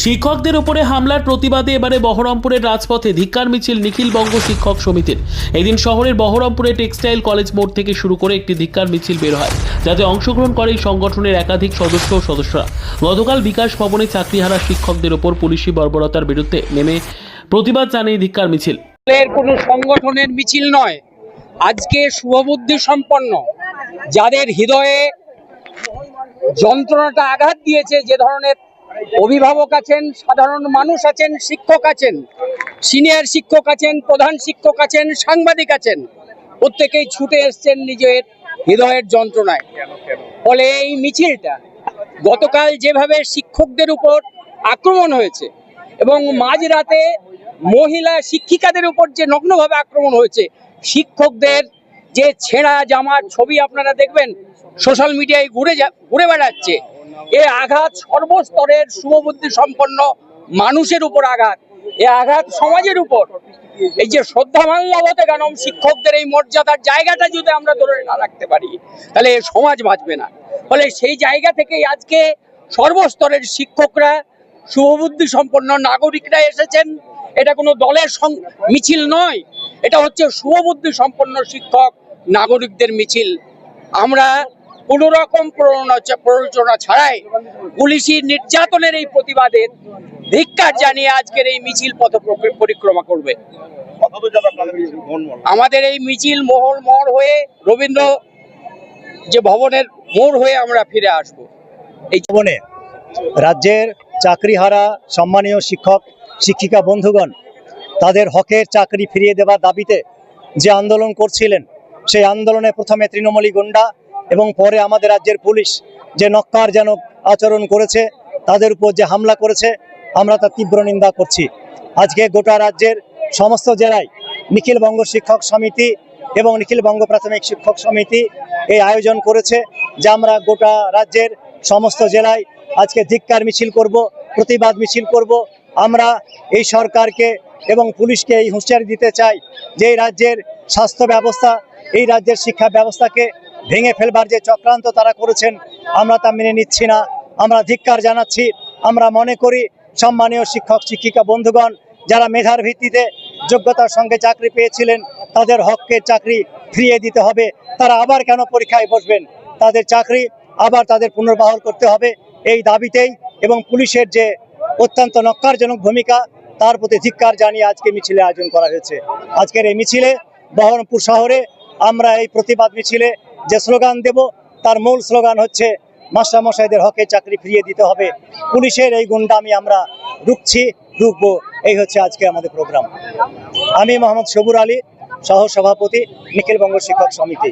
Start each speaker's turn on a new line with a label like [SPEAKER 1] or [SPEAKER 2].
[SPEAKER 1] শিক্ষকদের উপরে হামলার প্রতিবাদে এবারে বহরমপুরের রাজপথে ধিক্কার মিছিল নিখিল বঙ্গ শিক্ষক সমিতির। এদিন শহরের বহরমপুরে টেক্সটাইল কলেজ মোড় থেকে শুরু করে একটি ধিক্কার মিছিল বের হয়, যাতে অংশগ্রহণ করে এই সংগঠনের একাধিক সদস্য ও সদস্যরা। গতকাল বিকাশ ভবনে চাকরিহারা শিক্ষকদের উপর পুলিশি বর্বরতার বিরুদ্ধে নেমে প্রতিবাদ জানিয়ে ধিক্কার মিছিল।
[SPEAKER 2] কোনো সংগঠনের মিছিল নয়, আজকে শুভবুদ্ধি সম্পন্ন যাদের হৃদয়ে যন্ত্রণাটা আঘাত দিয়েছে, যে ধরনের অভিভাবক আছেন, সাধারণ মানুষ আছেন, শিক্ষক আছেন, সিনিয়র শিক্ষক আছেন, প্রধান শিক্ষক আছেন, সাংবাদিক আছেন, প্রত্যেকেই ছুটে এসছেন নিজের হৃদয়ের যন্ত্রণায়। ফলে এই মিছিলটা গতকাল যেভাবে শিক্ষকদের উপর আক্রমণ হয়েছে এবং মাঝরাতে মহিলা শিক্ষিকাদের উপর যে নগ্নভাবে আক্রমণ হয়েছে, শিক্ষকদের যে ছেঁড়া জামার ছবি আপনারা দেখবেন সোশ্যাল মিডিয়ায় ঘুরে বেড়াচ্ছে, এ আঘাত সর্বস্তরের শুভবুদ্ধি সম্পন্ন মানুষের উপর আঘাত, এ আঘাত সমাজের উপর। এই যে শ্রদ্ধামাল্যবতে গানম শিক্ষকদের এই মর্যাদার জায়গাটা যদি আমরা ধরে না রাখতে পারি, তাহলে সমাজ বাঁচবে না। ফলে সেই জায়গা থেকেই আজকে সর্বস্তরের শিক্ষকরা, শুভবুদ্ধি সম্পন্ন নাগরিকরা এসেছেন। এটা কোনো দলের মিছিল নয়, এটা হচ্ছে শুভবুদ্ধি সম্পন্ন শিক্ষক নাগরিকদের মিছিল। আমরা কোনো রকম প্ররোচনা ছাড়াই পুলিশি নির্যাতনের এই প্রতিবাদের ধিক্কার জানিয়ে আজকের এই মিছিল পথ পরিক্রমা করবে। আমাদের এই মিছিল মোড় হয়ে রবীন্দ্র যে ভবনের মোড় হয়ে আমরা ফিরে আসব।
[SPEAKER 3] এই ভবনে রাজ্যের চাকরিহারা সম্মানীয় শিক্ষক শিক্ষিকা বন্ধুগণ তাদের হকের চাকরি ফিরিয়ে দেওয়ার দাবিতে যে আন্দোলন করছিলেন, সেই আন্দোলনে প্রথমে তৃণমূলী গুন্ডা এবং পরে আমাদের রাজ্যের পুলিশ যে নক্কারজনক আচরণ করেছে, তাদের উপর যে হামলা করেছে, আমরা তার তীব্র নিন্দা করছি। আজকে গোটা রাজ্যের সমস্ত জেলায় নিখিল বঙ্গ শিক্ষক সমিতি এবং নিখিল বঙ্গ প্রাথমিক শিক্ষক সমিতি এই আয়োজন করেছে যে আমরা গোটা রাজ্যের সমস্ত জেলায় আজকে ধিক্কার মিছিল করব, প্রতিবাদ মিছিল করব। আমরা এই সরকারকে এবং পুলিশকে এই হুঁশিয়ারি দিতে চাই যে এই রাজ্যের স্বাস্থ্য ব্যবস্থা, এই রাজ্যের শিক্ষা ব্যবস্থাকে ভেঙে ফেলবার যে চক্রান্ত তারা করেছেন, আমরা তা মেনে নিচ্ছি না, আমরা ধিক্কার জানাচ্ছি। আমরা মনে করি সম্মানীয় শিক্ষক শিক্ষিকা বন্ধুগণ যারা মেধার ভিত্তিতে যোগ্যতার সঙ্গে চাকরি পেয়েছিলেন, তাদের হকের চাকরি ফিরিয়ে দিতে হবে। তারা আবার কেন পরীক্ষায় বসবেন? তাদের চাকরি আবার তাদের পুনর্বহাল করতে হবে, এই দাবিতেই এবং পুলিশের যে অত্যন্ত নক্কারজনক ভূমিকা, তার প্রতি ধিক্কার জানিয়ে আজকে মিছিলে আয়োজন করা হয়েছে। আজকের এই মিছিলে বহরমপুর শহরে আমরা এই প্রতিবাদ মিছিলে যে স্লোগান দেব, তার মূল স্লোগান হচ্ছে মাস্টারমশাইদের হকের চাকরি ফিরিয়ে দিতে হবে, পুলিশের এই গুন্ডামি আমরা রুখবো। এই হচ্ছে আজকে আমাদের প্রোগ্রাম। আমি মোহাম্মদ সবুর আলী, সহ সভাপতি নিখিল বঙ্গ শিক্ষক সমিতি।